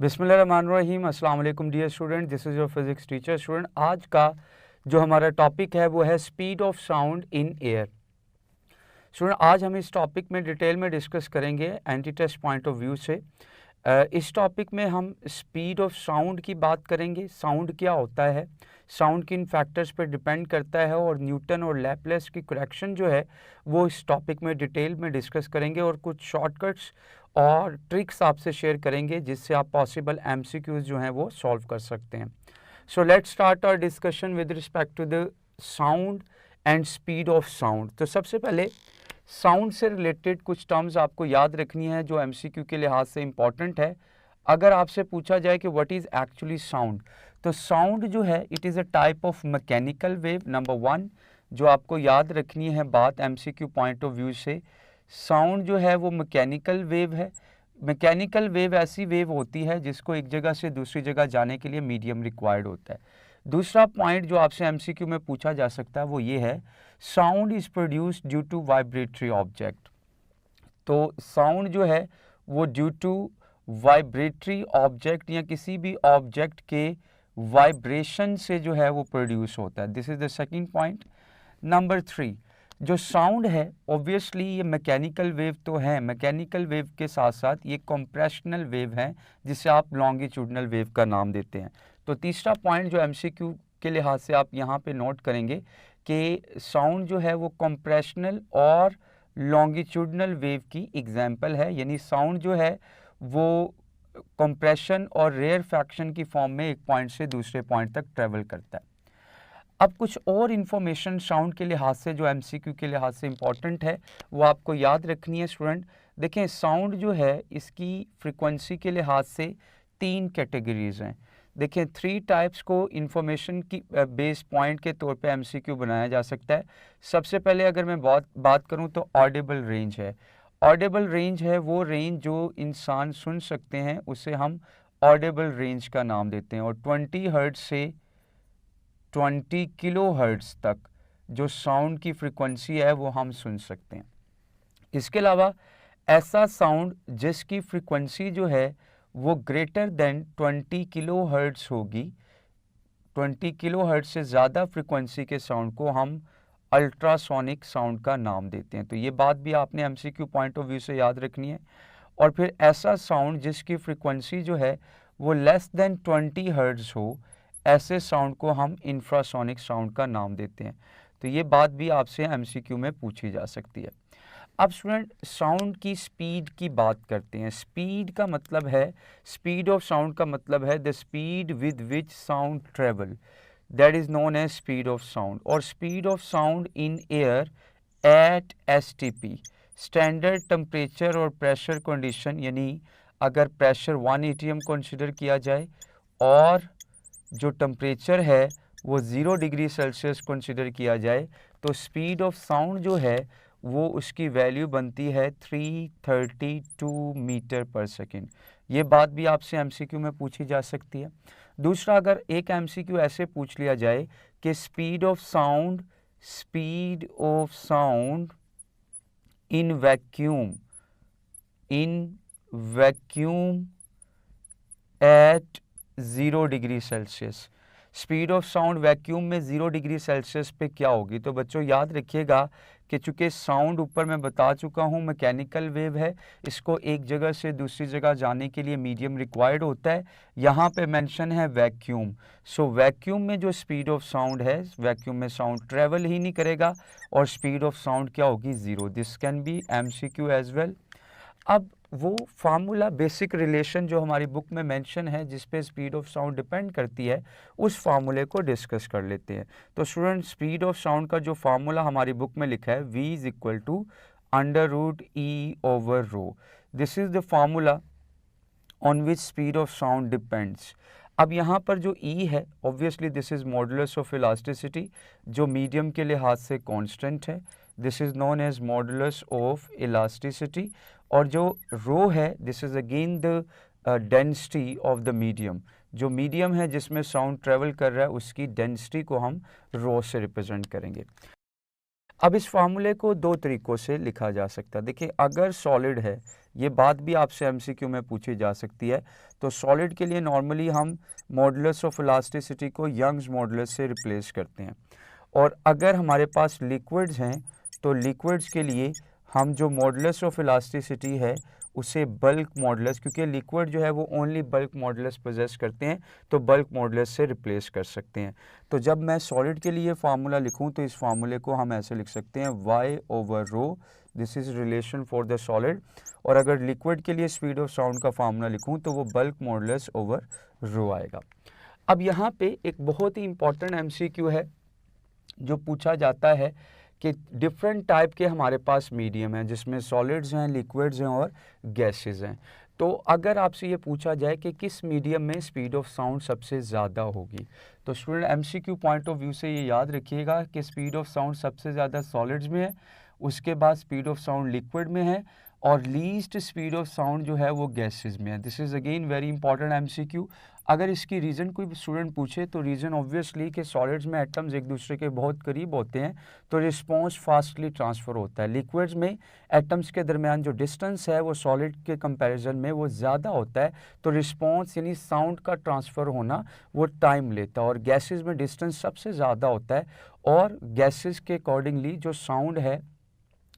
बिस्मिल्लाहिर्रहमानिर्रहीम। अस्सलाम वालेकुम dear student, this is your physics teacher. Student, आज का जो हमारा टॉपिक है वो है speed of sound in air. Student, आज हम इस टॉपिक में डिटेल में डिस्कस करेंगे entry test point of view से। इस टॉपिक में हम स्पीड ऑफ साउंड की बात करेंगे। साउंड क्या होता है, साउंड किन फैक्टर्स पर डिपेंड करता है, और न्यूटन और लैपलेस की करेक्शन जो है वो इस टॉपिक में डिटेल में डिस्कस करेंगे, और कुछ शॉर्टकट्स और ट्रिक्स आपसे शेयर करेंगे जिससे आप पॉसिबल एमसीक्यूज जो हैं वो सॉल्व कर सकते हैं। So let's start our discussion with respect to the sound and speed of sound. तो सबसे पहले साउंड से रिलेटेड कुछ टर्म्स आपको याद रखनी है जो एमसीक्यू के लिहाज से इम्पॉर्टेंट है। अगर आपसे पूछा जाए कि व्हाट इज़ एक्चुअली साउंड, तो साउंड जो है it is a type of mechanical wave. Number one जो आपको याद रखनी है बात एमसीक्यू पॉइंट ऑफ व्यू से, साउंड जो है वो मैकेनिकल वेव है। मैकेनिकल वेव ऐसी वेव होती है जिसको एक जगह से दूसरी जगह जाने के लिए मीडियम रिक्वायर्ड होता है। दूसरा पॉइंट जो आपसे एमसीक्यू में पूछा जा सकता है वो ये है, sound is produced due to vibratory object. तो साउंड जो है वो ड्यू टू वाइब्रेटरी ऑब्जेक्ट या किसी भी ऑब्जेक्ट के वाइब्रेशन से जो है वो प्रोड्यूस होता है। This is the second point. Number three, जो साउंड है ऑब्वियसली ये मैकेनिकल वेव तो है, मैकेनिकल वेव के साथ साथ ये कंप्रेशनल वेव है जिसे आप लॉन्गिट्यूडनल वेव का नाम देते हैं। तो तीसरा पॉइंट जो एमसीक्यू के लिहाज से आप यहाँ पे नोट करेंगे कि साउंड जो है वो कंप्रेशनल और लॉन्गिट्यूडनल वेव की एग्जाम्पल है, यानी साउंड जो है वो कंप्रेशन और रेयर फ्रैक्शन की फॉर्म में एक पॉइंट से दूसरे पॉइंट तक ट्रेवल करता है। अब कुछ और इन्फॉर्मेशन साउंड के लिहाज से जो एमसीक्यू के लिहाज से इम्पॉर्टेंट है वो आपको याद रखनी है। स्टूडेंट देखें, साउंड जो है इसकी फ्रिक्वेंसी के लिहाज से तीन कैटेगरीज हैं। देखें, थ्री टाइप्स को इन्फॉर्मेशन की बेस पॉइंट के तौर पे एमसीक्यू बनाया जा सकता है। सबसे पहले अगर मैं बात करूं तो ऑडिबल रेंज है। ऑडिबल रेंज है वो रेंज जो इंसान सुन सकते हैं उसे हम ऑडिबल रेंज का नाम देते हैं, और 20 हर्ट्ज से 20 किलो हर्ट्ज तक जो साउंड की फ्रिक्वेंसी है वो हम सुन सकते हैं। इसके अलावा ऐसा साउंड जिसकी फ्रिक्वेंसी जो है वो ग्रेटर देन 20 किलो हर्ट्ज होगी, 20 किलो हर्ट्ज से ज़्यादा फ्रिक्वेंसी के साउंड को हम अल्ट्रासोनिक साउंड का नाम देते हैं। तो ये बात भी आपने एमसीक्यू पॉइंट ऑफ व्यू से याद रखनी है। और फिर ऐसा साउंड जिसकी फ्रिक्वेंसी जो है वो लेस देन 20 हर्ट्ज हो, ऐसे साउंड को हम इंफ्रासोनिक साउंड का नाम देते हैं। तो ये बात भी आपसे एमसीक्यू में पूछी जा सकती है। अब स्टूडेंट, साउंड की स्पीड की बात करते हैं। स्पीड का मतलब है, स्पीड ऑफ साउंड का मतलब है the speed with which sound travel, that is known as speed of sound. और speed of sound in air at STP, standard temperature और प्रेशर कंडीशन, यानी अगर प्रेशर 1 atm कंसिडर किया जाए और जो टेम्परेचर है वो 0 डिग्री सेल्सियस कंसिडर किया जाए, तो स्पीड ऑफ साउंड जो है वो उसकी वैल्यू बनती है 332 मीटर पर सेकेंड। ये बात भी आपसे एमसीक्यू में पूछी जा सकती है। दूसरा, अगर एक एमसीक्यू ऐसे पूछ लिया जाए कि speed of sound in vacuum at 0 degree Celsius, speed of sound vacuum में 0 डिग्री सेल्सियस पे क्या होगी, तो बच्चों याद रखिएगा कि चूँकि साउंड ऊपर मैं बता चुका हूँ मैकेनिकल वेव है, इसको एक जगह से दूसरी जगह जाने के लिए मीडियम रिक्वायर्ड होता है। यहाँ पे मेंशन है वैक्यूम। सो वैक्यूम में जो स्पीड ऑफ साउंड है, वैक्यूम में साउंड ट्रेवल ही नहीं करेगा और स्पीड ऑफ साउंड क्या होगी, 0। This can be MCQ as well. अब वो फार्मूला, बेसिक रिलेशन जो हमारी बुक में मेंशन है जिस पे स्पीड ऑफ साउंड डिपेंड करती है, उस फार्मूले को डिस्कस कर लेते हैं। तो स्टूडेंट, स्पीड ऑफ साउंड का जो फार्मूला हमारी बुक में लिखा है v is equal to √E/ρ। This is the formula on which speed of sound depends. अब यहाँ पर जो E है obviously this is modulus of elasticity, जो मीडियम के लिहाज से कांस्टेंट है। This is known as modulus of elasticity. और जो रो है this is again the density of the medium, जो मीडियम है जिसमें साउंड ट्रेवल कर रहा है उसकी डेंसिटी को हम रो से रिप्रेजेंट करेंगे। अब इस फार्मूले को दो तरीक़ों से लिखा जा सकता है। देखिए, अगर सॉलिड है, ये बात भी आपसे एमसीक्यू में पूछी जा सकती है, तो सॉलिड के लिए नॉर्मली हम मॉडुलस ऑफ इलास्टिसिटी को यंग्स मॉडुलस से रिप्लेस करते हैं। और अगर हमारे पास लिक्विड्स हैं तो लिक्विड्स के लिए हम जो मॉडुलस ऑफ इलास्टिसिटी है उसे बल्क मॉडुलस, क्योंकि लिक्विड जो है वो ओनली बल्क मॉडुलस पोजेस करते हैं, तो बल्क मॉडुलस से रिप्लेस कर सकते हैं। तो जब मैं सॉलिड के लिए फार्मूला लिखूं तो इस फार्मूले को हम ऐसे लिख सकते हैं y/ρ, this is relation for the solid. और अगर लिक्विड के लिए स्पीड ऑफ साउंड का फार्मूला लिखूं तो वो बल्क मॉडुलस ओवर ρ आएगा। अब यहाँ पे एक बहुत ही इंपॉर्टेंट एमसीक्यू है जो पूछा जाता है कि डिफरेंट टाइप के हमारे पास मीडियम हैं, जिसमें सॉलिड्स हैं, लिक्विड्स हैं और गैसेस हैं। तो अगर आपसे ये पूछा जाए कि किस मीडियम में स्पीड ऑफ साउंड सबसे ज़्यादा होगी, तो student MCQ point of view से ये याद रखिएगा कि स्पीड ऑफ साउंड सबसे ज़्यादा सॉलिड्स में है, उसके बाद स्पीड ऑफ साउंड लिक्विड में है, और लीस्ट स्पीड ऑफ साउंड जो है वो गैसेस में है। This is again very important MCQ. अगर इसकी रीज़न कोई स्टूडेंट पूछे तो रीज़न ऑब्वियसली कि सॉलिड्स में एटम्स एक दूसरे के बहुत करीब होते हैं तो रिस्पॉन्स फास्टली ट्रांसफ़र होता है। लिक्विड्स में एटम्स के दरमियान जो डिस्टेंस है वो सॉलिड के कंपैरिजन में वो ज़्यादा होता है, तो रिस्पॉन्स यानी साउंड का ट्रांसफ़र होना वो टाइम लेता है। और गैसेस में डिस्टेंस सबसे ज़्यादा होता है, और गैसेस के अकॉर्डिंगली जो साउंड है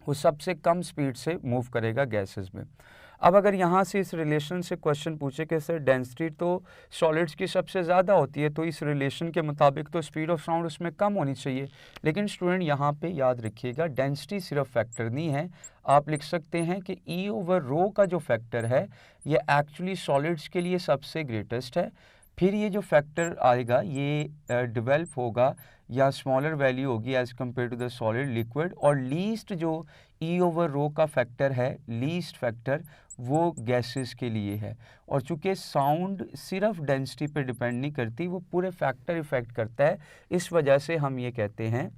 वो सबसे कम स्पीड से मूव करेगा गैसेस में। अब अगर यहाँ से इस रिलेशन से क्वेश्चन पूछे कि सर डेंसिटी तो सॉलिड्स की सबसे ज़्यादा होती है, तो इस रिलेशन के मुताबिक तो स्पीड ऑफ साउंड उसमें कम होनी चाहिए। लेकिन स्टूडेंट यहाँ पे याद रखिएगा, डेंसिटी सिर्फ फैक्टर नहीं है। आप लिख सकते हैं कि E/ρ का जो फैक्टर है ये एक्चुअली सॉलिड्स के लिए सबसे ग्रेटेस्ट है। फिर ये जो फैक्टर आएगा ये डेवलप होगा या स्मॉलर वैल्यू होगी as compare to the solid liquid, और लीस्ट जो E/ρ का फैक्टर है, लीस्ट फैक्टर, वो गैसेस के लिए है। और चूँकि साउंड सिर्फ डेंसिटी पे डिपेंड नहीं करती, वो पूरे फैक्टर इफ़ेक्ट करता है, इस वजह से हम ये कहते हैं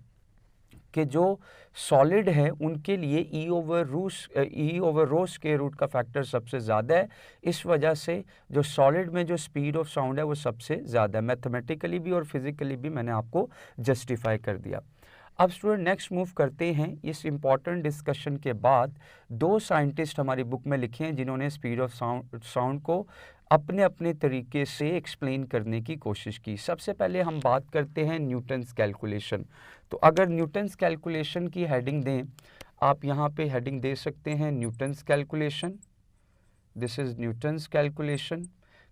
कि जो सॉलिड है उनके लिए E/ρ स्क्वायर रूट का फैक्टर सबसे ज़्यादा है। इस वजह से जो सॉलिड में जो स्पीड ऑफ साउंड है वो सबसे ज़्यादा है। मैथमेटिकली भी और फिज़िकली भी मैंने आपको जस्टिफाई कर दिया। अब स्टूडेंट नेक्स्ट मूव करते हैं। इस इम्पॉर्टेंट डिस्कशन के बाद दो साइंटिस्ट हमारी बुक में लिखे हैं जिन्होंने स्पीड ऑफ साउंड को अपने अपने तरीके से एक्सप्लेन करने की कोशिश की। सबसे पहले हम बात करते हैं न्यूटन्स कैलकुलेशन। तो अगर न्यूटन्स कैलकुलेशन की हेडिंग दें, आप यहाँ पे हेडिंग दे सकते हैं Newton's calculation. This is Newton's calculation,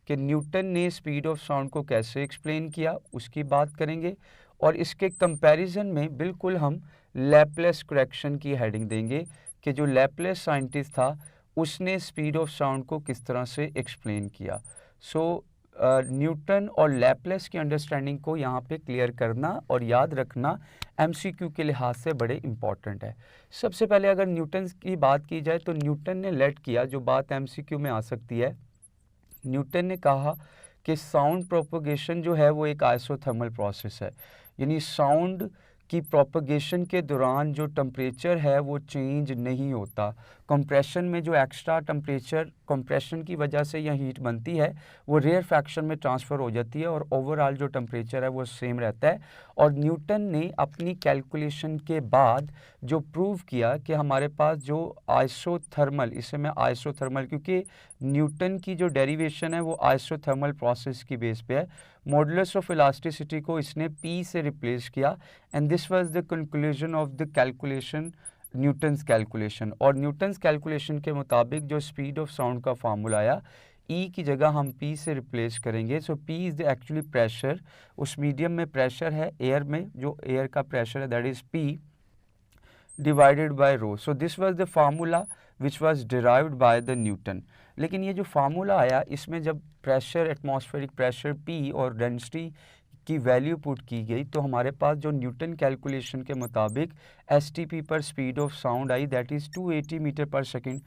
कि न्यूटन ने स्पीड ऑफ साउंड को कैसे एक्सप्लेन किया उसकी बात करेंगे, और इसके कंपैरिजन में बिल्कुल हम लैपलेस करेक्शन की हेडिंग देंगे कि जो लैपलेस साइंटिस्ट था उसने स्पीड ऑफ साउंड को किस तरह से एक्सप्लेन किया। सो न्यूटन और लैपलेस की अंडरस्टैंडिंग को यहाँ पे क्लियर करना और याद रखना एमसीक्यू के लिहाज से बड़े इंपॉर्टेंट है। सबसे पहले अगर न्यूटन की बात की जाए तो न्यूटन ने लेट किया, जो बात एमसीक्यू में आ सकती है, न्यूटन ने कहा कि साउंड प्रोपगेशन जो है वो एक आइसोथर्मल प्रोसेस है, यानी साउंड की प्रोपगेशन के दौरान जो टेम्परेचर है वो चेंज नहीं होता। कंप्रेशन में जो एक्स्ट्रा टेम्परेचर कंप्रेशन की वजह से यह हीट बनती है वो रेयर फ्रैक्शन में ट्रांसफ़र हो जाती है, और ओवरऑल जो टेम्परेचर है वो सेम रहता है। और न्यूटन ने अपनी कैलकुलेशन के बाद जो प्रूव किया कि हमारे पास जो आइसोथर्मल, इसे मैं आइसोथर्मल, क्योंकि न्यूटन की जो डेरिवेशन है वो आइसोथर्मल प्रोसेस की बेस पे है, मॉडुलस ऑफ इलास्टिसिटी को इसने P से रिप्लेस किया, and this was the conclusion of the calculation, Newton's calculation. और न्यूटन्स कैलकुलेशन के मुताबिक जो स्पीड ऑफ साउंड का फार्मूला आया, E की जगह हम P से रिप्लेस करेंगे। So P is the actually pressure, उस मीडियम में प्रेशर है एयर में, जो एयर का प्रेशर है that is P divided by rho. So this was the formula which was derived by the Newton. लेकिन ये जो फार्मूला आया इसमें जब प्रेशर, एटमॉस्फेरिक प्रेशर P और डेंसिटी की वैल्यू पुट की गई तो हमारे पास जो न्यूटन कैलकुलेशन के मुताबिक STP पर स्पीड ऑफ साउंड आई दैट इज़ 280 मीटर पर सेकेंड।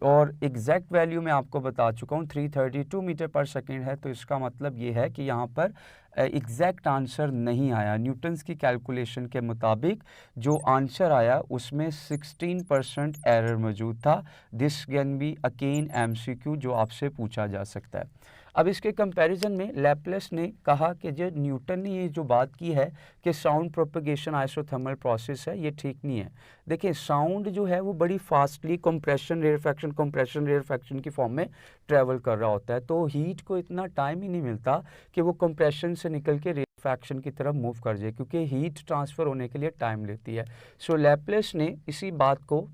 और एग्जैक्ट वैल्यू मैं आपको बता चुका हूँ 332 मीटर पर सेकेंड है, तो इसका मतलब ये है कि यहाँ पर एग्जैक्ट आंसर नहीं आया। न्यूटन्स की कैलकुलेशन के मुताबिक जो आंसर आया उसमें 16% एरर मौजूद था। This can be again MCQ जो आपसे पूछा जा सकता है। अब इसके कंपैरिजन में लैपलेस ने कहा कि जो न्यूटन ने ये जो बात की है कि साउंड प्रोपगेशन आइसोथर्मल प्रोसेस है, ये ठीक नहीं है। देखिए साउंड जो है वो बड़ी फास्टली कंप्रेशन रेयरफैक्शन की फॉर्म में ट्रैवल कर रहा होता है, तो हीट को इतना टाइम ही नहीं मिलता कि वो कंप्रेशन से निकल के रेयरफैक्शन की तरफ मूव कर जाए, क्योंकि हीट ट्रांसफ़र होने के लिए टाइम लेती है। सो लैपलेस ने इसी बात को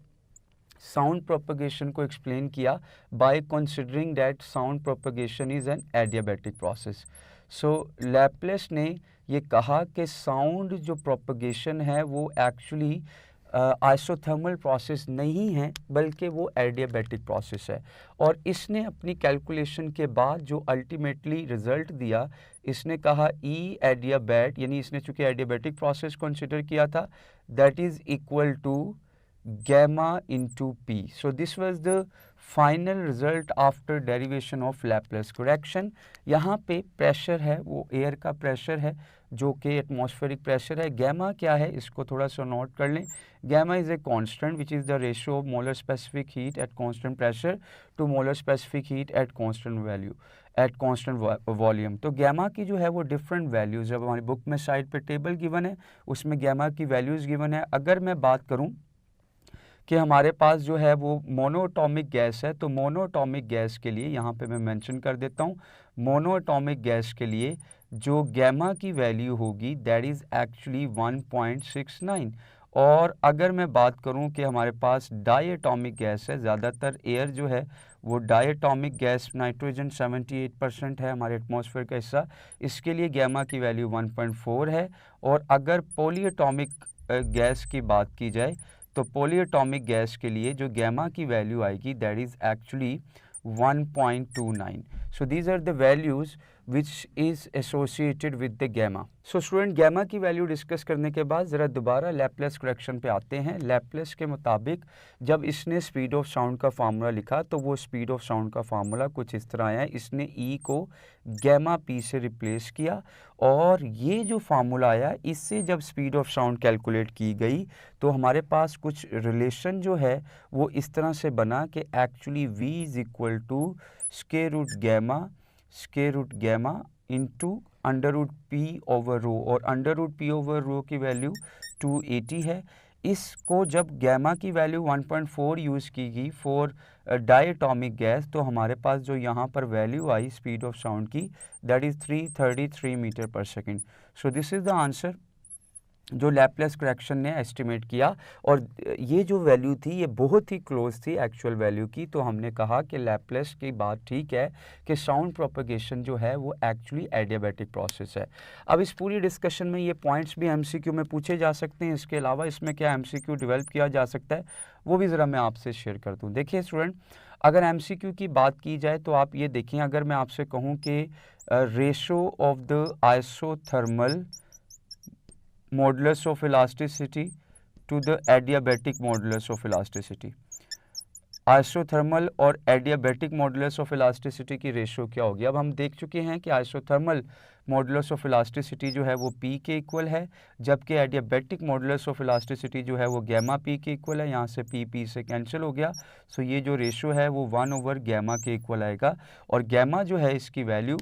साउंड प्रोपगेशन को एक्सप्लेन किया by considering that sound propagation is an adiabatic process. So Laplace ने ये कहा कि साउंड जो प्रोपगेशन है वो एक्चुअली आइसोथर्मल प्रोसेस नहीं है, बल्कि वो एडियाबैटिक प्रोसेस है। और इसने अपनी कैलकुलेशन के बाद जो अल्टीमेटली रिजल्ट दिया, इसने कहा ई एडियाबैट, यानी इसने चूँकि एडियाबैटिक प्रोसेस कंसिडर किया था, that is equal to gamma into p. So this was the final result after derivation of Laplace correction. यहाँ पे प्रेशर है वो एयर का प्रेशर है जो कि एटमॉस्फेरिक प्रेशर है। गैमा क्या है इसको थोड़ा सा नोट कर लें। Gamma is a constant which is the ratio of molar specific heat at constant pressure to molar specific heat at constant value at constant volume. तो गैमा की जो है वो डिफरेंट वैल्यूज़, जब हमारी बुक में साइड पे टेबल गिवन है उसमें गैमा की वैल्यूज़ गिवन है। अगर मैं बात करूँ कि हमारे पास जो है वो मोनोएटॉमिक गैस है, तो मोनोएटॉमिक गैस के लिए यहाँ पे मैं मेंशन कर देता हूँ, मोनोएटॉमिक गैस के लिए जो गैमा की वैल्यू होगी दैट इज़ एक्चुअली 1.69। और अगर मैं बात करूँ कि हमारे पास डाईएटॉमिक गैस है, ज़्यादातर एयर जो है वो डाईएटॉमिक गैस, नाइट्रोजन 78% है हमारे एटमॉस्फेयर का हिस्सा, इसके लिए गैमा की वैल्यू 1.4 है। और अगर पॉलीएटॉमिक गैस की बात की जाए तो पॉलीएटॉमिक गैस के लिए जो गैमा की वैल्यू आएगी that is actually 1.29. So these are the values which is associated with the gamma. So student gamma की वैल्यू डिस्कस करने के बाद ज़रा दोबारा लैपलेस करेक्शन पे आते हैं। लैपलेस के मुताबिक जब इसने स्पीड ऑफ साउंड का फार्मूला लिखा तो वो स्पीड ऑफ साउंड का फार्मूला कुछ इस तरह आया है। इसने ई को गैमा पी से रिप्लेस किया और ये जो फार्मूला आया इससे जब स्पीड ऑफ साउंड कैलकुलेट की गई तो हमारे पास कुछ रिलेशन जो है वो इस तरह से बना कि actually v is equal to square root gamma into under root P over rho, और under root P over rho की वैल्यू 280 है। इसको जब गैमा की वैल्यू 1.4 यूज़ की गई फॉर डायटोमिक गैस तो हमारे पास जो यहाँ पर value I speed of sound की दैट इज़ 333 मीटर पर second. So this is the answer जो लैपलेस करेक्शन ने एस्टिमेट किया। और ये जो वैल्यू थी ये बहुत ही क्लोज थी एक्चुअल वैल्यू की, तो हमने कहा कि लैपलेस की बात ठीक है कि साउंड प्रोपगेशन जो है वो एक्चुअली एडियाबैटिक प्रोसेस है। अब इस पूरी डिस्कशन में ये पॉइंट्स भी एमसीक्यू में पूछे जा सकते हैं, इसके अलावा इसमें क्या एमसीक्यू डेवलप किया जा सकता है वो भी ज़रा मैं आपसे शेयर कर दूँ। देखिए स्टूडेंट, अगर एमसीक्यू की बात की जाए तो आप ये देखें, अगर मैं आपसे कहूँ कि ratio of the isothermal modulus of elasticity to the adiabatic modulus of elasticity, isothermal और एडियाबैटिक मॉडुलस ऑफ इलास्टिसिटी की रेशियो क्या होगी। अब हम देख चुके हैं कि आइसोथर्मल मॉडुलस ऑफ इलास्टिसिटी जो है वो P के इक्वल है, जबकि एडियाबैटिक मॉडुलस ऑफ इलास्टिसिटी जो है वो गैमा P के इक्वल है। यहाँ से P से कैंसिल हो गया, सो ये जो रेशियो है वो 1/, गैमा के इक्वल आएगा। और गैमा जो है इसकी वैल्यू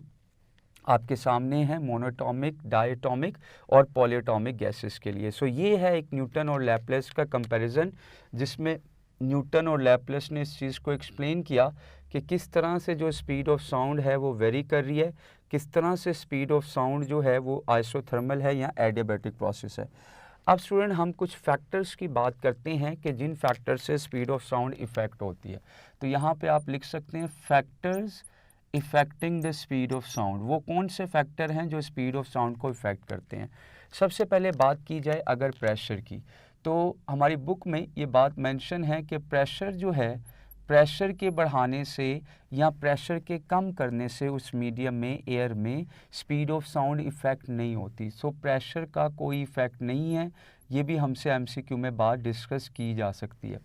आपके सामने है मोनोटॉमिक, डायटोमिक और पॉलीएटॉमिक गैसेस के लिए। सो ये है एक न्यूटन और लैपलेस का कंपैरिजन, जिसमें न्यूटन और लैपलेस ने इस चीज़ को एक्सप्लेन किया कि किस तरह से जो स्पीड ऑफ साउंड है वो वेरी कर रही है, किस तरह से स्पीड ऑफ साउंड जो है वो आइसोथर्मल है या एडियाबैटिक प्रोसेस है। अब स्टूडेंट हम कुछ फैक्टर्स की बात करते हैं कि जिन फैक्टर से स्पीड ऑफ साउंड इफ़ेक्ट होती है। तो यहाँ पे आप लिख सकते हैं factors effecting the speed of sound. वो कौन से फैक्टर हैं जो स्पीड ऑफ साउंड को इफ़ेक्ट करते हैं। सबसे पहले बात की जाए अगर प्रेशर की, तो हमारी बुक में ये बात मेंशन है कि प्रेशर जो है, प्रेशर के बढ़ाने से या प्रेशर के कम करने से उस मीडियम में, एयर में स्पीड ऑफ साउंड इफ़ेक्ट नहीं होती। सो प्रेशर का कोई इफ़ेक्ट नहीं है, ये भी हमसे एमसीक्यू में बात डिस्कस की जा सकती है।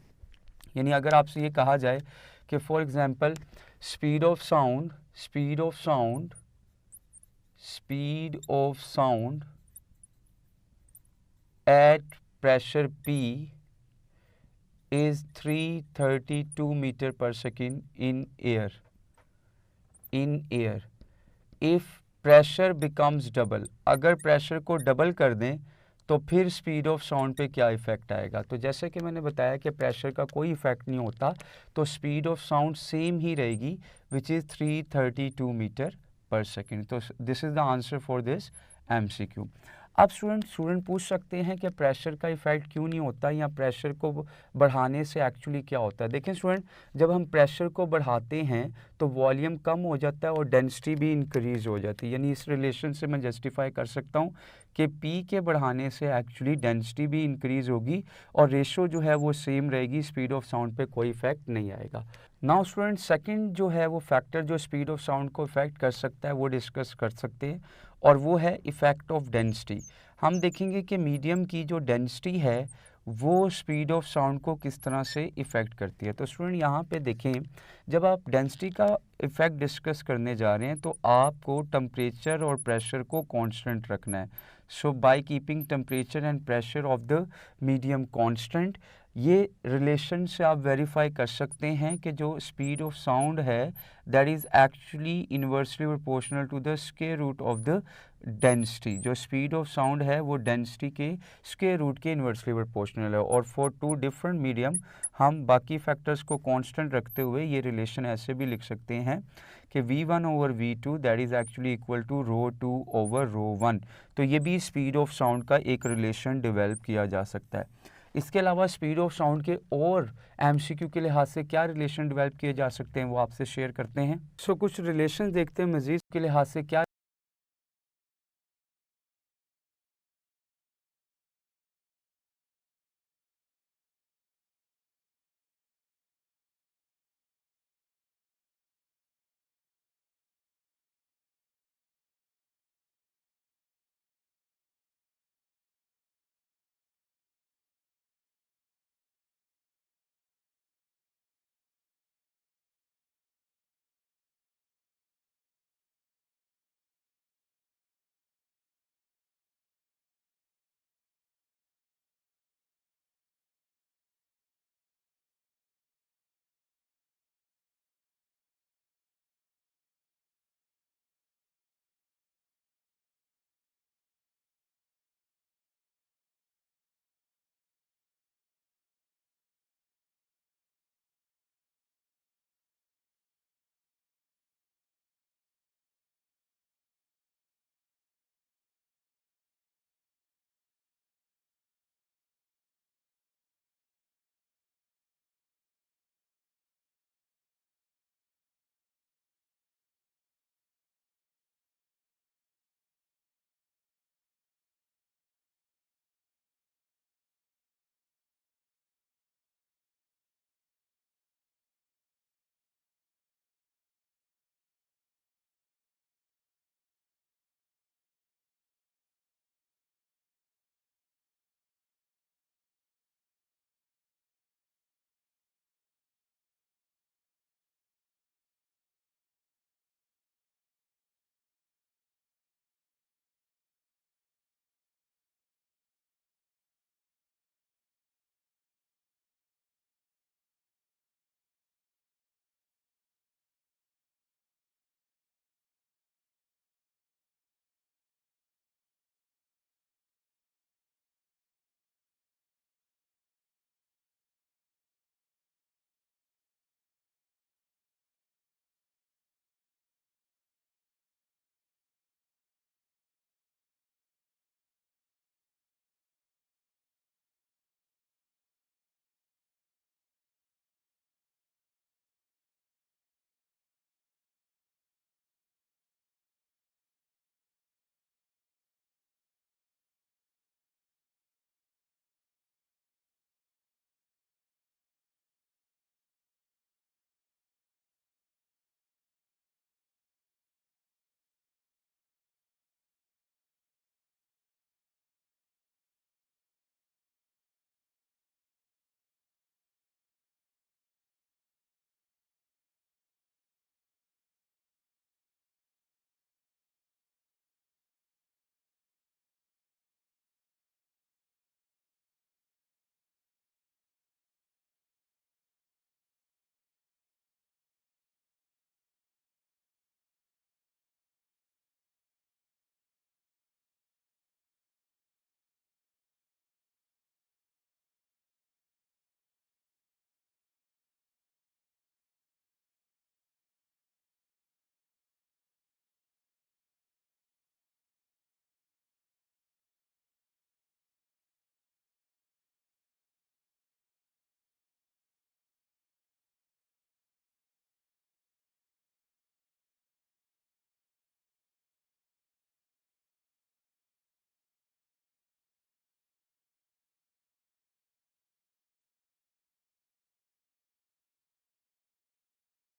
यानी अगर आपसे ये कहा जाए कि for example speed of sound at pressure P is 332 meter per second in air. If pressure becomes double, अगर प्रेशर को डबल कर दें तो फिर स्पीड ऑफ साउंड पे क्या इफ़ेक्ट आएगा। तो जैसे कि मैंने बताया कि प्रेशर का कोई इफ़ेक्ट नहीं होता, तो स्पीड ऑफ साउंड सेम ही रहेगी, विच इज़ 332 मीटर पर सेकेंड। तो this is the answer for this MCQ। अब स्टूडेंट पूछ सकते हैं कि प्रेशर का इफ़ेक्ट क्यों नहीं होता या प्रेशर को बढ़ाने से एक्चुअली क्या होता है। देखें स्टूडेंट, जब हम प्रेशर को बढ़ाते हैं तो वॉल्यूम कम हो जाता है और डेंसिटी भी इंक्रीज़ हो जाती है। यानी इस रिलेशन से मैं जस्टिफाई कर सकता हूँ कि P के बढ़ाने से एक्चुअली डेंसिटी भी इंक्रीज़ होगी और रेशो जो है वो सेम रहेगी, स्पीड ऑफ साउंड पे कोई इफ़ेक्ट नहीं आएगा। नाउ स्टूडेंट, सेकंड जो है वो फैक्टर जो स्पीड ऑफ साउंड को इफ़ेक्ट कर सकता है वो डिस्कस कर सकते हैं, और वो है इफ़ेक्ट ऑफ डेंसिटी। हम देखेंगे कि मीडियम की जो डेंसिटी है वो स्पीड ऑफ साउंड को किस तरह से इफ़ेक्ट करती है। तो स्टूडेंट यहाँ पे देखें, जब आप डेंसिटी का इफ़ेक्ट डिस्कस करने जा रहे हैं तो आपको टेम्परेचर और प्रेशर को कांस्टेंट रखना है। So by keeping temperature and pressure of the medium constant, ये रिलेशन से आप वेरीफाई कर सकते हैं कि जो स्पीड ऑफ साउंड है that is actually inversely proportional to the square root of the density. जो स्पीड ऑफ साउंड है वो डेंसिटी के स्क्वायर रूट के इन्वर्सली प्रोपोर्शनल है। और फॉर टू डिफरेंट मीडियम हम बाकी फैक्टर्स को कांस्टेंट रखते हुए ये रिलेशन ऐसे भी लिख सकते हैं कि V1 over V2 that is actually equal to ρ2 over ρ1। तो ये भी स्पीड ऑफ साउंड का एक रिलेशन डेवलप किया जा सकता है। इसके अलावा स्पीड ऑफ साउंड के और MCQ के लिहाज से क्या रिलेशन डेवलप किए जा सकते हैं वो आपसे शेयर करते हैं। सो कुछ रिलेशन देखते हैं मज़ीद के लिहाज से क्या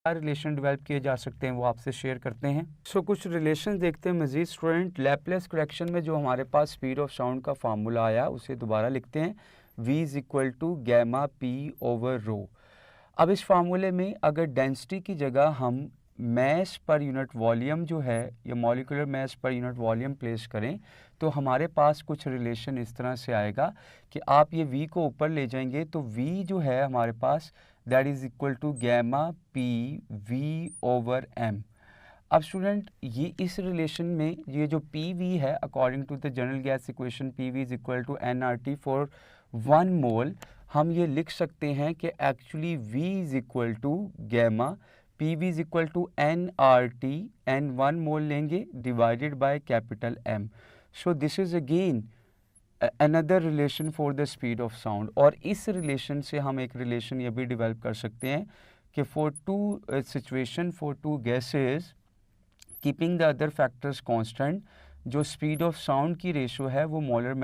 क्या रिलेशन डेवलप किए जा सकते हैं वो आपसे शेयर करते हैं। सो कुछ रिलेशन देखते हैं मज़ीद स्टूडेंट। लैपलेस करेक्शन में जो हमारे पास स्पीड ऑफ साउंड का फार्मूला आया उसे दोबारा लिखते हैं, v is equal to gamma P over rho. अब इस फार्मूले में अगर डेंसिटी की जगह हम मैस पर यूनिट वॉल्यूम जो है या molecular mass per unit volume place करें तो हमारे पास कुछ रिलेशन इस तरह से आएगा कि आप ये v को ऊपर ले जाएंगे तो v जो है हमारे पास that is equal to gamma P V over M. अब स्टूडेंट ये इस रिलेशन में ये जो पी वी है according to the general gas equation P V is equal to n R T for 1 mole, हम ये लिख सकते हैं कि actually v is equal to gamma P V is equal to n R T, n 1 mole लेंगे divided by capital M। So this is again another relation for the speed of sound. और इस relation से हम एक relation ये भी develop कर सकते हैं कि for two situation for two gases keeping the other factors constant, जो स्पीड ऑफ साउंड की रेशो है वो मोलर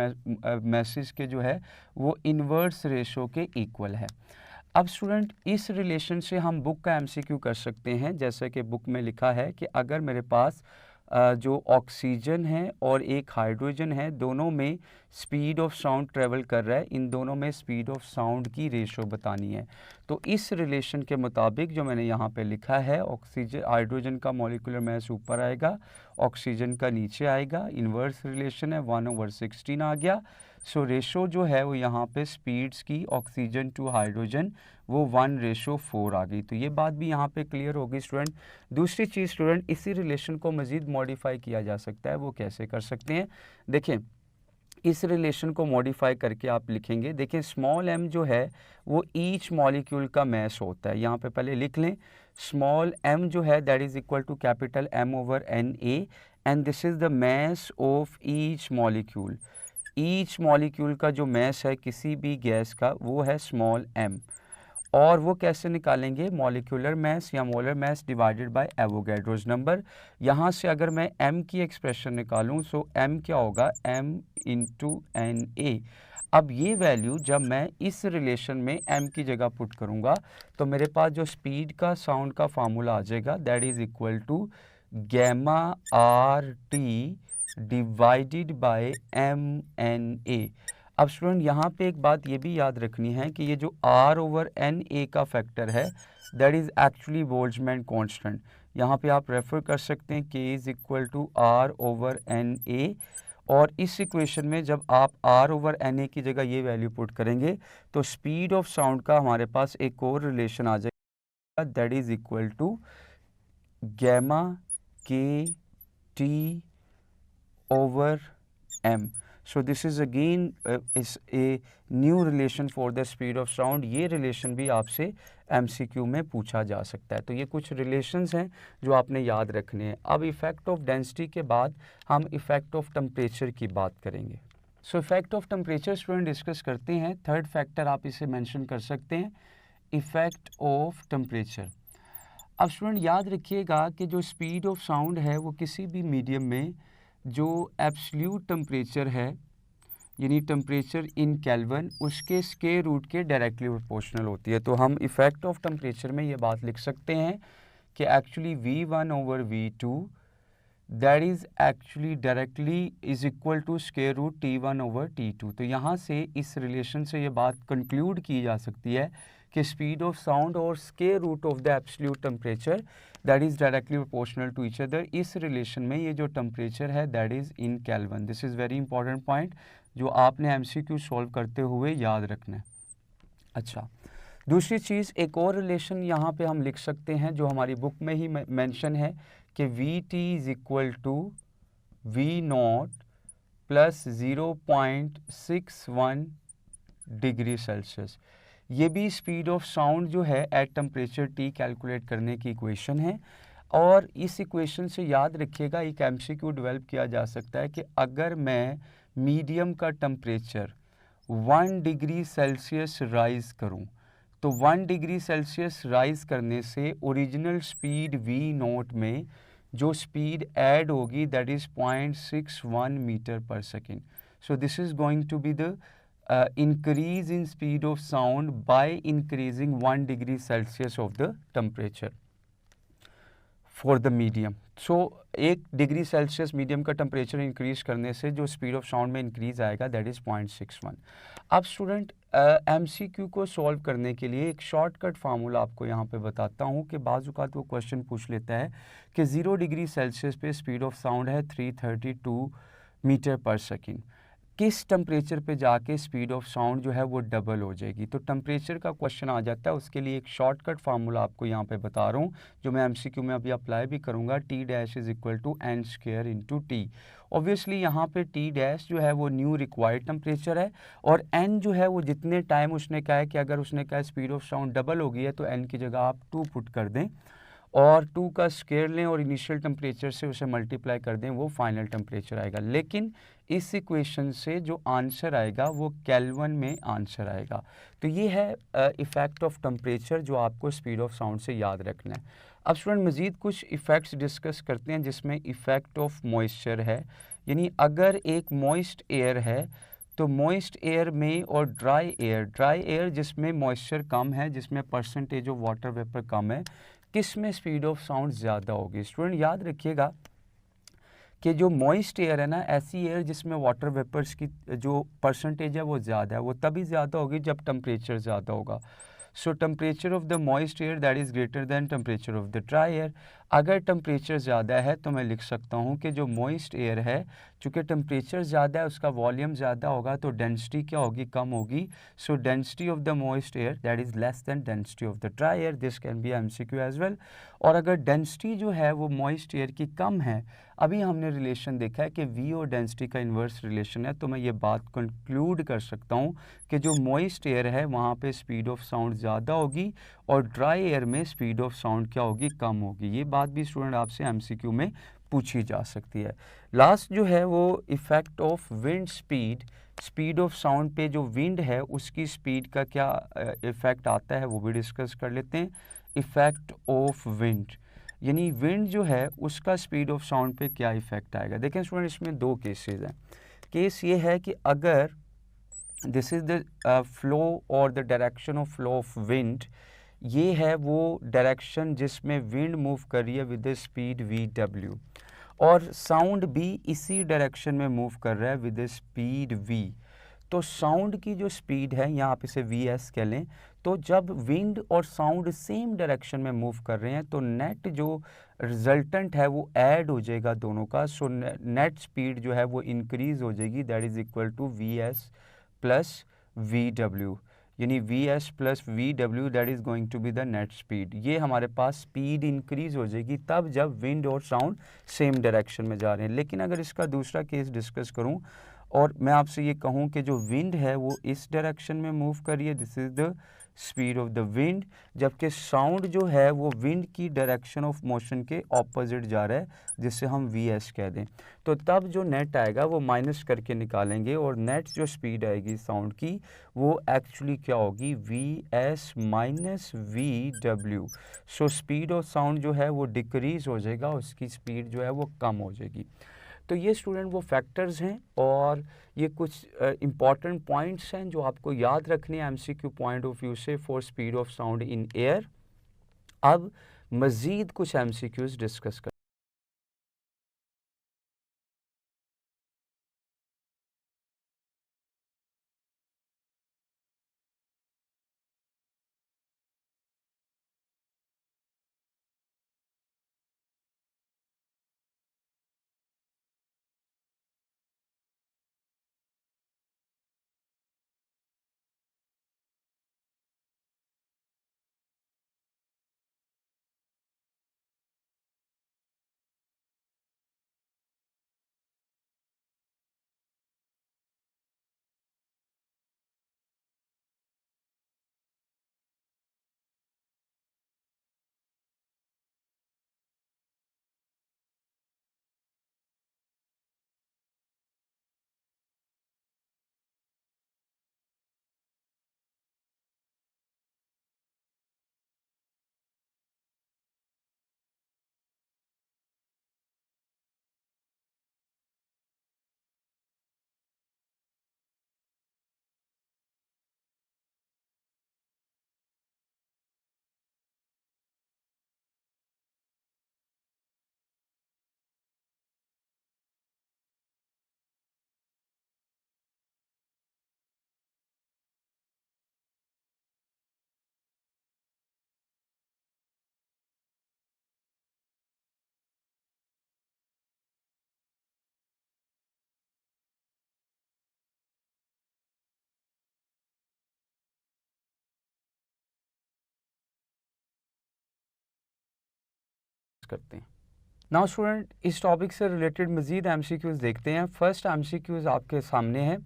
मैसेज के जो है वो इन्वर्स रेशो के इक्वल है। अब स्टूडेंट इस रिलेशन से हम बुक का एमसीक्यू कर सकते हैं, जैसे कि बुक में लिखा है कि अगर मेरे पास जो ऑक्सीजन है और एक हाइड्रोजन है, दोनों में स्पीड ऑफ साउंड ट्रेवल कर रहा है, इन दोनों में स्पीड ऑफ साउंड की रेशो बतानी है। तो इस रिलेशन के मुताबिक जो मैंने यहाँ पे लिखा है, ऑक्सीजन हाइड्रोजन का मॉलिक्यूलर मास ऊपर आएगा, ऑक्सीजन का नीचे आएगा, इन्वर्स रिलेशन है 1/16 आ गया। सो रेशो जो है वो यहाँ पे स्पीड्स की ऑक्सीजन टू हाइड्रोजन वो 1:4 आ गई। तो ये बात भी यहाँ पे क्लियर होगी स्टूडेंट। दूसरी चीज़ स्टूडेंट, इसी रिलेशन को मज़ीद मॉडिफाई किया जा सकता है, वो कैसे कर सकते हैं देखें। इस रिलेशन को मॉडिफाई करके आप लिखेंगे, देखें स्मॉल m जो है वो ईच मॉलिक्यूल का मैस होता है। यहाँ पे पहले लिख लें स्मॉल m जो है that is equal to capital M over NA and this is the mass of each molecule. Each molecule का जो मैस है किसी भी गैस का वो है स्मॉल m। और वो कैसे निकालेंगे, मॉलिक्यूलर मैस या molar mass divided by Avogadro's number. यहाँ से अगर मैं m की एक्सप्रेशन निकालूँ सो m क्या होगा, m इंटू NA। अब ये वैल्यू जब मैं इस रिलेशन में m की जगह पुट करूँगा तो मेरे पास जो स्पीड का साउंड का फार्मूला आ जाएगा that is equal to gamma R T divided by MNA। अब स्टूडेंट यहाँ पे एक बात ये भी याद रखनी है कि ये जो R ओवर NA का फैक्टर है that is actually Boltzmann constant. यहाँ पे आप रेफर कर सकते हैं K is equal to R over NA। और इस इक्वेशन में जब आप R ओवर NA की जगह ये वैल्यू पुट करेंगे तो स्पीड ऑफ साउंड का हमारे पास एक और रिलेशन आ जाएगा that is equal to gamma KT over M। So this is again is a new relation for the speed of sound। ये रिलेशन भी आपसे MCQ में पूछा जा सकता है। तो ये कुछ रिलेशंस हैं जो आपने याद रखने हैं। अब इफ़ेक्ट ऑफ डेंसिटी के बाद हम इफ़ेक्ट ऑफ टेम्परेचर की बात करेंगे। So effect of temperature student discuss करते हैं। थर्ड फैक्टर आप इसे मेंशन कर सकते हैं, इफ़ेक्ट ऑफ टेम्परेचर। अब स्टूडेंट याद रखिएगा कि जो स्पीड ऑफ साउंड है वो किसी भी मीडियम में जो एब्सोल्यूट टेम्परेचर है यानी टेम्परेचर इन केल्विन उसके स्क्वायर रूट के डायरेक्टली प्रोपोर्शनल होती है। तो हम इफ़ेक्ट ऑफ टेम्परेचर में ये बात लिख सकते हैं कि actually V1 over V2 that is actually directly is equal to square root T1 over T2। तो यहाँ से इस रिलेशन से ये बात कंक्लूड की जा सकती है कि स्पीड ऑफ साउंड और square root of the absolute temperature that is directly proportional to each other. इस रिलेशन में ये जो टेम्परेचर है that is in Kelvin. This is very important point जो आपने MCQ सॉल्व करते हुए याद रखना है। अच्छा, दूसरी चीज़ एक और रिलेशन यहाँ पे हम लिख सकते हैं जो हमारी बुक में ही मेंशन है कि VT is equal to V0 plus 0.61 degree Celsius. ये भी स्पीड ऑफ साउंड जो है एट टेम्परेचर T कैलकुलेट करने की इक्वेशन है। और इस इक्वेशन से याद रखिएगा एक MCQ डेवलप किया जा सकता है कि अगर मैं मीडियम का टेम्परेचर 1 डिग्री सेल्सियस राइज़ करूं तो 1 डिग्री सेल्सियस राइज़ करने से ओरिजिनल स्पीड V0 में जो स्पीड ऐड होगी दैट इज़ 0.61 मीटर पर second. So this is going to be the increase in speed of sound by increasing 1 degree Celsius of the temperature। For the medium. So 1 degree Celsius medium का temperature increase करने से जो speed of sound में increase आएगा that is 0.61। अब student MCQ को solve करने के लिए एक शॉर्टकट फार्मूला आपको यहाँ पे बताता हूँ कि बाज़-औक़ात वो क्वेश्चन पूछ लेता है कि 0 डिग्री सेल्सियस पे स्पीड ऑफ साउंड है 332 मीटर पर सेकेंड, किस टेम्परेचर पे जाके स्पीड ऑफ साउंड जो है वो डबल हो जाएगी। तो टेम्परेचर का क्वेश्चन आ जाता है, उसके लिए एक शॉर्टकट फार्मूला आपको यहाँ पे बता रहा हूँ जो मैं एमसीक्यू में अभी अप्लाई भी करूँगा। T dash is equal to N square into T. Obviously यहाँ पे टी डैश जो है वो न्यू रिक्वायर्ड टेम्परेचर है और एन जो है वो जितने टाइम उसने कहा है कि अगर उसने कहा स्पीड ऑफ साउंड डबल हो गई है तो एन की जगह आप 2 पुट कर दें और 2 का स्क्वायर लें और इनिशियल टेम्परेचर से उसे मल्टीप्लाई कर दें, वो फाइनल टेम्परेचर आएगा। लेकिन इस इक्वेशन से जो आंसर आएगा वो केल्विन में आंसर आएगा। तो ये है इफ़ेक्ट ऑफ टेम्परेचर जो आपको स्पीड ऑफ साउंड से याद रखना है। अब स्टूडेंट मज़ीद कुछ इफ़ेक्ट्स डिस्कस करते हैं जिसमें इफ़ेक्ट ऑफ मॉइस्चर है, यानी अगर एक मॉइस्ट एयर है तो मॉइस्ट एयर में और ड्राई एयर जिसमें मॉइस्चर कम है, जिसमें परसेंटेज ऑफ वाटर वेपर कम है, किस में स्पीड ऑफ साउंड ज़्यादा होगी। स्टूडेंट याद रखिएगा कि जो मॉइस्ट एयर है ना, ऐसी एयर जिसमें वाटर वेपर्स की जो परसेंटेज है वो ज़्यादा है, वो तभी ज़्यादा होगी जब टेम्परेचर ज़्यादा होगा। सो temperature of the moist air that is greater than temperature of the dry air. अगर टेम्परेचर ज़्यादा है तो मैं लिख सकता हूँ कि जो मॉइस्ट एयर है, चूँकि टेम्परेचर ज़्यादा है उसका वॉल्यूम ज़्यादा होगा तो डेंसिटी क्या होगी, कम होगी। So density of the moist air that is less than density of the dry air. This can be MCQ as well. और अगर डेंसिटी जो है वो मॉइस्ट एयर की कम है, अभी हमने रिलेशन देखा है कि वी और डेंसिटी का इन्वर्स रिलेशन है, तो मैं ये बात कंक्लूड कर सकता हूँ कि जो मॉइस्ट एयर है वहाँ पे स्पीड ऑफ साउंड ज़्यादा होगी और ड्राई एयर में स्पीड ऑफ साउंड क्या होगी, कम होगी। ये बात भी स्टूडेंट आपसे एमसीक्यू में पूछी जा सकती है। लास्ट जो है वो effect of wind speed of sound पे जो विंड है उसकी स्पीड का क्या इफ़ेक्ट आता है वो भी डिस्कस कर लेते हैं। इफ़ेक्ट ऑफ विंड, यानी विंड जो है उसका स्पीड ऑफ साउंड पे क्या इफ़ेक्ट आएगा। देखें स्टूडेंट, इसमें 2 केसेस हैं। केस ये है कि अगर दिस इज़ द फ्लो और the direction of flow of wind, ये है वो डायरेक्शन जिसमें विंड मूव कर रही है विद द स्पीड वी और साउंड भी इसी डायरेक्शन में मूव कर रहा है विद द स्पीड v। तो साउंड की जो स्पीड है, यहाँ आप इसे वी एस कह लें, तो जब विंड और साउंड सेम डायरेक्शन में मूव कर रहे हैं तो नेट जो रिजल्टेंट है वो ऐड हो जाएगा दोनों का। सो नेट स्पीड जो है वो इंक्रीज़ हो जाएगी, that is equal to V S plus V W, यानी V S plus V W that is going to be the net speed. ये हमारे पास स्पीड इंक्रीज़ हो जाएगी तब जब विंड और साउंड सेम डायरेक्शन में जा रहे हैं। लेकिन अगर इसका दूसरा केस डिस्कस करूं और मैं आपसे ये कहूं कि जो विंड है वो इस डायरेक्शन में मूव कर रही है, this is the speed of the wind, जबकि साउंड जो है वो विंड की डायरेक्शन ऑफ मोशन के ऑपोजिट जा रहा है, जिससे हम वी एस कह दें, तो तब जो नेट आएगा वो माइनस करके निकालेंगे और नेट जो स्पीड आएगी साउंड की वो एक्चुअली क्या होगी, V S minus V W. So speed of sound जो है वो डिक्रीज़ हो जाएगा, उसकी स्पीड जो है वो कम हो जाएगी। तो ये स्टूडेंट वो फैक्टर्स हैं और ये कुछ इम्पॉर्टेंट पॉइंट्स हैं जो आपको याद रखने हैं एमसीक्यू पॉइंट ऑफ व्यू से for speed of sound in air. अब मज़ीद कुछ एमसीक्यूज़ डिस्कस कर करते हैं। नाउ स्टूडेंट, इस टॉपिक से रिलेटेड मज़ीद MCQs देखते हैं। फर्स्ट MCQs आपके सामने है।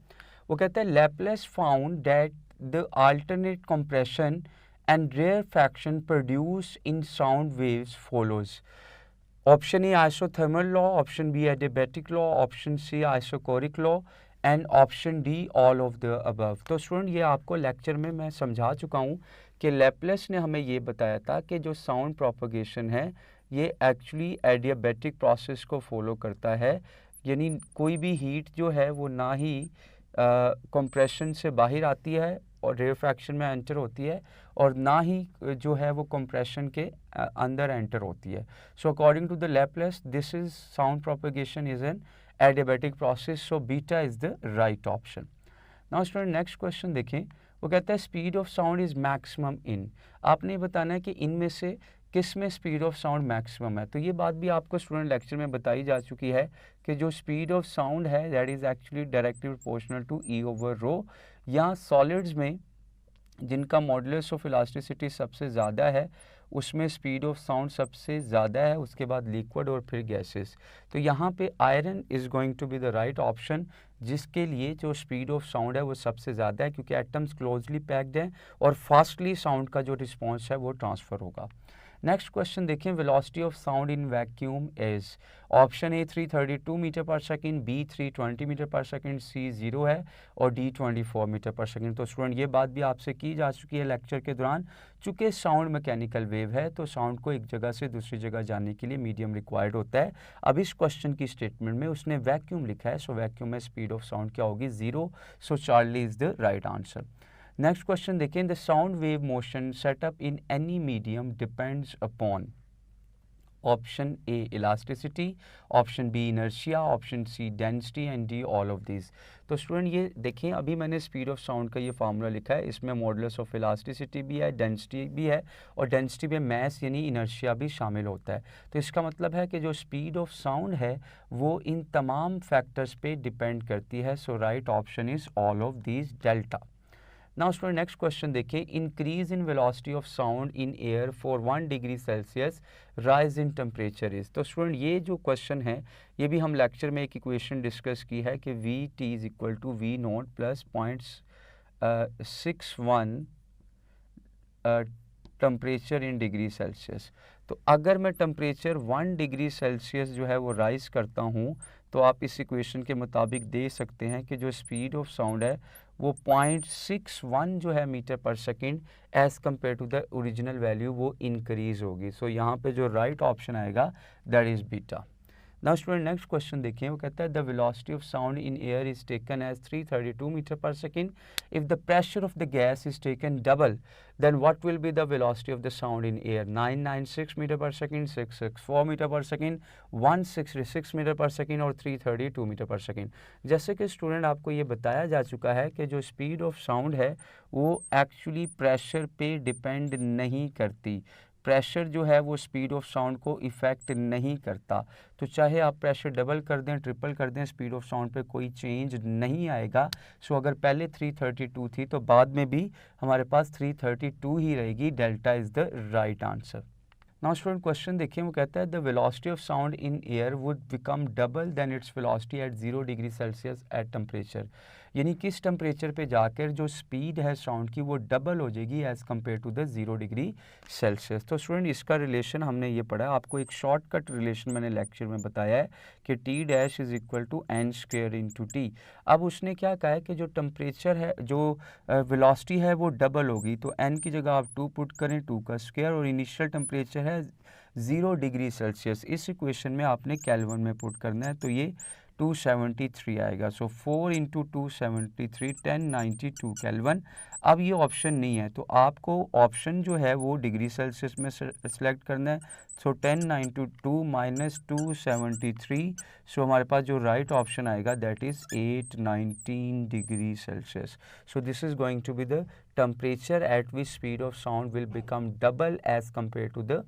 वो कहते हैं Laplace found that the alternate compression and rarefaction produce in sound waves follows. Option A isothermal law, option B adiabatic law, option C isochoric law and option D all of the above. तो student, ये आपको lecture में मैं समझा चुका हूँ कि Laplace ने हमें ये बताया था कि जो साउंड प्रोपगेशन है ये एक्चुअली एडियाबैटिक प्रोसेस को फॉलो करता है, यानी कोई भी हीट जो है वो ना ही कंप्रेशन से बाहर आती है और रेयरफैक्शन में एंटर होती है, और ना ही जो है वो कंप्रेशन के अंदर एंटर होती है। So according to the Laplace this is sound propagation is an adiabatic process, so beta is the right option. Now student, next question देखें। वो कहता है speed of sound is maximum in. आपने बताना है कि इनमें से किस में स्पीड ऑफ साउंड मैक्सिमम है। तो ये बात भी आपको स्टूडेंट लेक्चर में बताई जा चुकी है कि जो स्पीड ऑफ साउंड है that is actually directly proportional to E over rho. यहाँ सॉलिड्स में जिनका मॉडुलस ऑफ इलास्टिसिटी सबसे ज़्यादा है उसमें स्पीड ऑफ साउंड सबसे ज़्यादा है, उसके बाद लिक्विड और फिर गैसेस। तो यहाँ पे iron is going to be the right option, जिसके लिए जो स्पीड ऑफ साउंड है वो सबसे ज़्यादा है, क्योंकि एटम्स क्लोजली पैक्ड हैं और फास्टली साउंड का जो रिस्पॉन्स है वो ट्रांसफ़र होगा। नेक्स्ट क्वेश्चन देखें, velocity of sound in vacuum is. Option A 332 meter पर सेकंड, बी 320 मीटर पर सेकंड, सी 0 है और डी 24 मीटर पर सेकंड। तो स्टूडेंट, ये बात भी आपसे की जा चुकी है लेक्चर के दौरान। चूँकि साउंड मैकेनिकल वेव है तो साउंड को एक जगह से दूसरी जगह जाने के लिए मीडियम रिक्वायर्ड होता है। अब इस क्वेश्चन की स्टेटमेंट में उसने वैक्यूम लिखा है, सो वैक्यूम में स्पीड ऑफ साउंड क्या होगी, 0। So Charlie is the right answer. Next question देखें, the sound wave motion setup in any medium depends upon. Option A elasticity, option B inertia, option C density and D all of this. तो student, ये देखें अभी मैंने speed of sound का ये formula लिखा है, इसमें मॉडुलस ऑफ इलास्टिसिटी भी है, डेंसिटी भी है, और डेंसिटी में मैस यानी इनर्शिया भी शामिल होता है। तो इसका मतलब है कि जो स्पीड ऑफ साउंड है वो इन तमाम फैक्टर्स पे डिपेंड करती है। So right option is all of these delta. Now student, next question देखिए, increase in velocity of sound in air for 1 degree Celsius rise in temperature is. तो student, ये जो क्वेश्चन है ये भी हम लेक्चर में एक इक्वेशन डिस्कस की है कि V T is equal to V naught plus 0.61 temperature in degree Celsius. तो अगर मैं टेम्परेचर 1 डिग्री सेल्सियस जो है वो राइज़ करता हूँ तो आप इस इक्वेशन के मुताबिक दे सकते हैं कि जो स्पीड ऑफ साउंड है वो 0.61 जो है मीटर पर second as compare to the original value वो इंक्रीज़ होगी। सो यहाँ पे जो राइट ऑप्शन आएगा that is beta. Now student, next question देखिए, वो कहता है the velocity of sound in air is taken as 332 meter पर second. If the pressure of the gas is taken double then what will be the velocity of the sound in air? 996 meter per second, 664 meter per second, 166 meter per second और 332 meter per second। जैसे कि student आपको ये बताया जा चुका है कि जो स्पीड ऑफ साउंड है वो एक्चुअली प्रेशर पे डिपेंड नहीं करती। प्रेशर जो है वो स्पीड ऑफ साउंड को इफ़ेक्ट नहीं करता। तो चाहे आप प्रेशर डबल कर दें, ट्रिपल कर दें, स्पीड ऑफ साउंड पे कोई चेंज नहीं आएगा। सो अगर पहले 332 थी तो बाद में भी हमारे पास 332 ही रहेगी। Delta is the right answer. Now student, question देखिए, वो कहता है the velocity of sound in air would become double than its velocity at 0 degree Celsius at temperature. यानी किस टेम्परेचर पे जाकर जो स्पीड है साउंड की वो डबल हो जाएगी as compare to the 0 degree Celsius. तो स्टूडेंट, इसका रिलेशन हमने ये पढ़ा, आपको एक शॉर्टकट रिलेशन मैंने लेक्चर में बताया है कि T dash is equal to N square into T. अब उसने क्या कहा है कि जो टेम्परेचर है, जो वेलोसिटी है वो डबल होगी, तो एन की जगह आप 2 पुट करें, 2 का स्क्वायर, और इनिशियल टेम्परेचर है 0 डिग्री सेल्सियस। इस इक्वेशन में आपने केल्विन में पुट करना है, तो ये 273 आएगा। सो 4 इंटू 273 1092 केल्विन। अब ये ऑप्शन नहीं है तो आपको ऑप्शन जो है वो डिग्री सेल्सियस में सेलेक्ट करना है। सो 1092 माइनस 273, सो हमारे पास जो राइट ऑप्शन आएगा that is 819 degree Celsius. So this is going to be the temperature at which speed of sound will become double as compare to the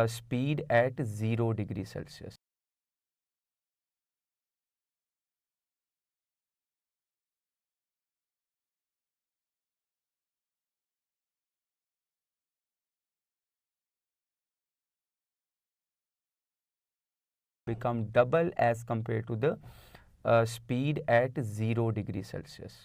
speed at 0 degree Celsius. become double as compared to the speed at 0 degree Celsius.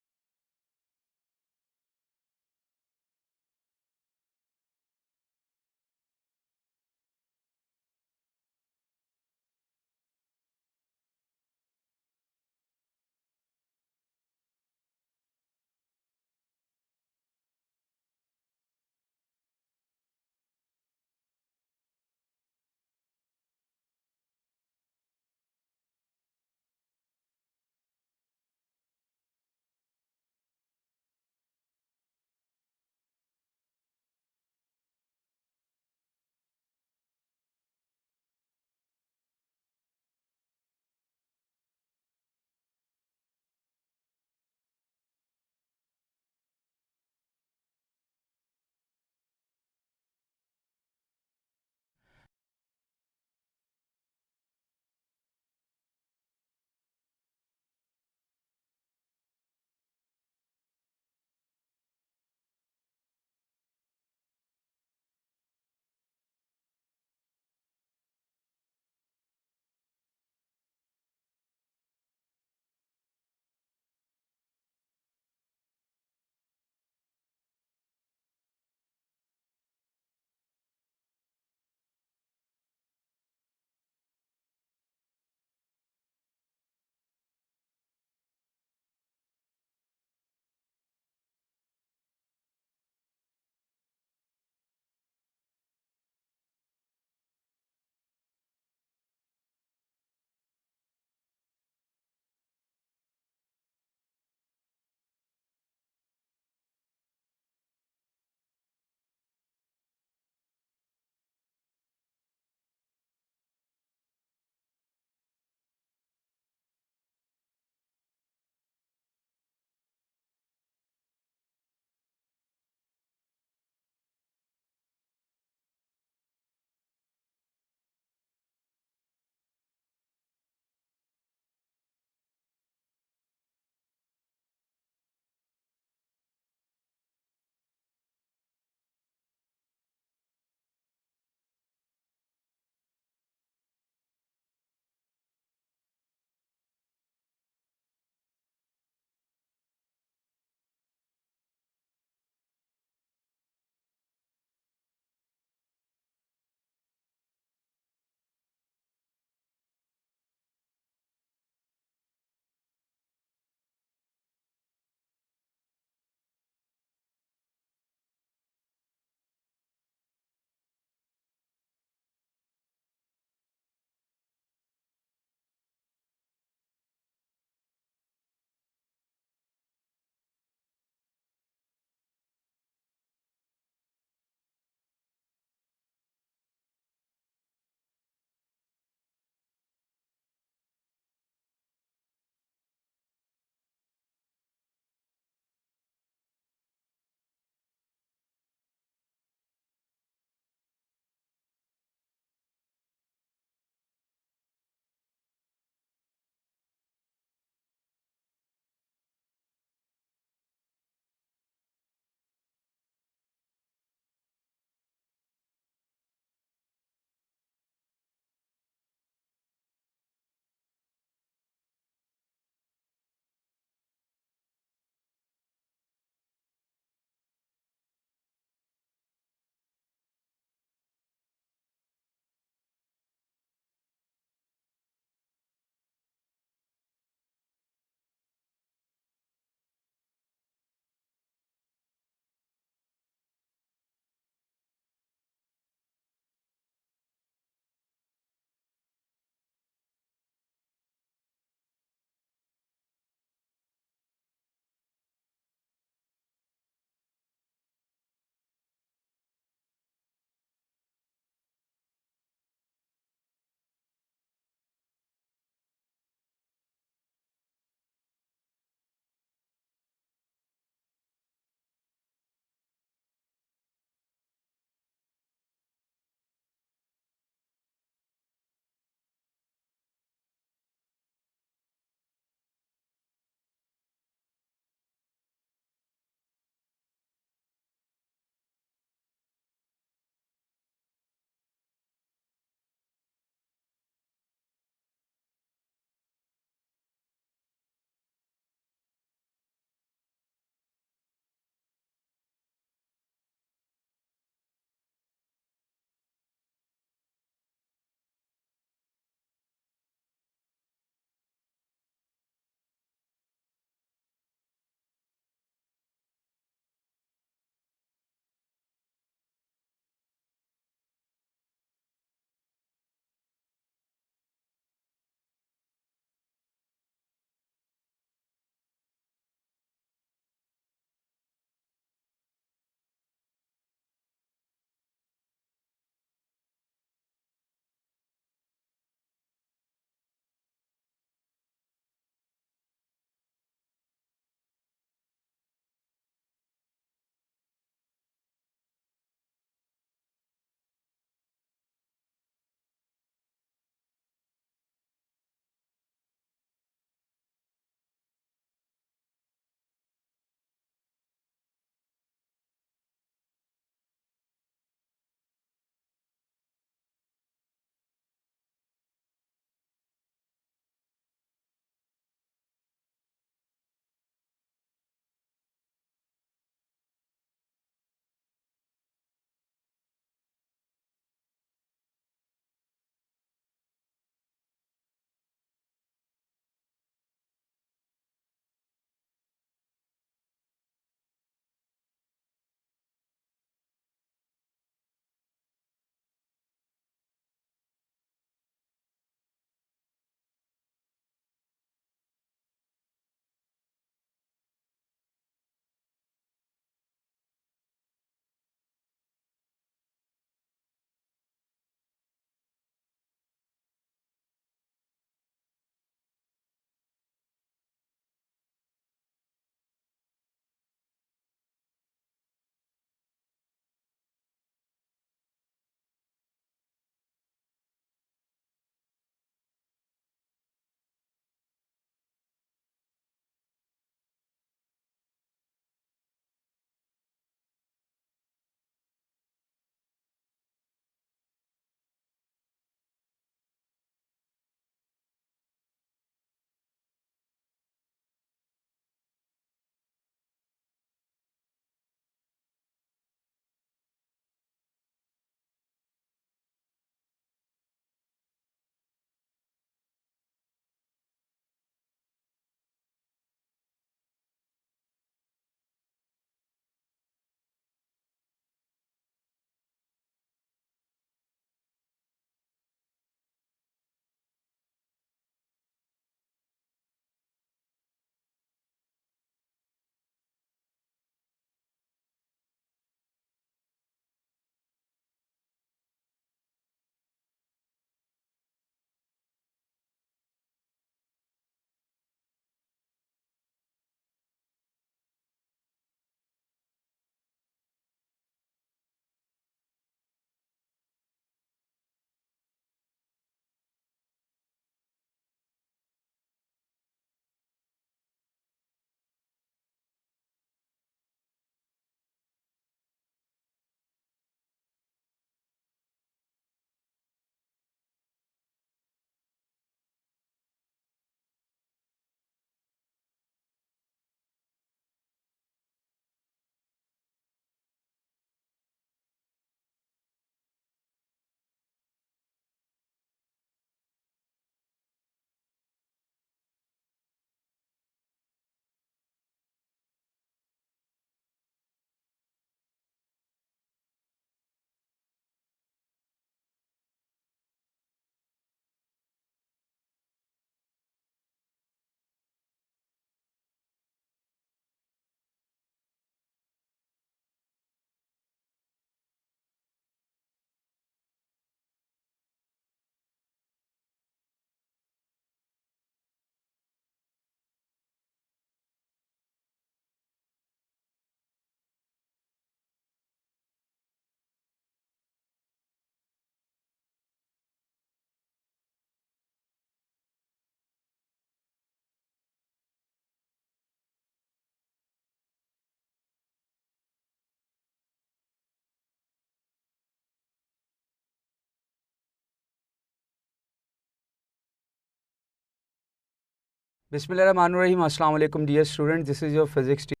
बिस्मिल्लाहिर्रहमानिर्रहीम, अस्सलाम वालेकुम dear student, this is your physics teacher.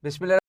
Bismillah